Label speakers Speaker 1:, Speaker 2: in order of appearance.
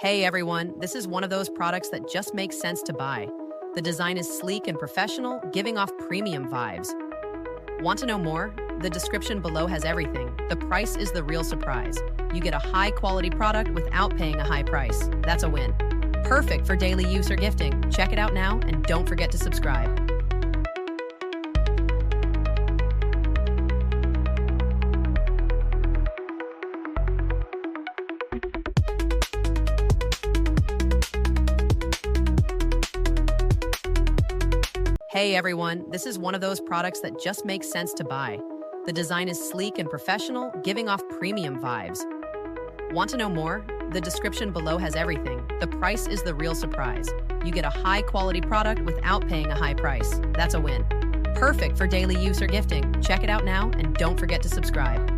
Speaker 1: Hey everyone, this is one of those products that just makes sense to buy. The design is sleek and professional, giving off premium vibes. Want to know more? The description below has everything. The price is the real surprise. You get a high-quality product without paying a high price. That's a win. Perfect for daily use or gifting. Check it out now and don't forget to subscribe. Hey everyone, this is one of those products that just makes sense to buy. The design is sleek and professional, giving off premium vibes. Want to know more? The description below has everything. The price is the real surprise. You get a high-quality product without paying a high price. That's a win. Perfect for daily use or gifting. Check it out now and don't forget to subscribe.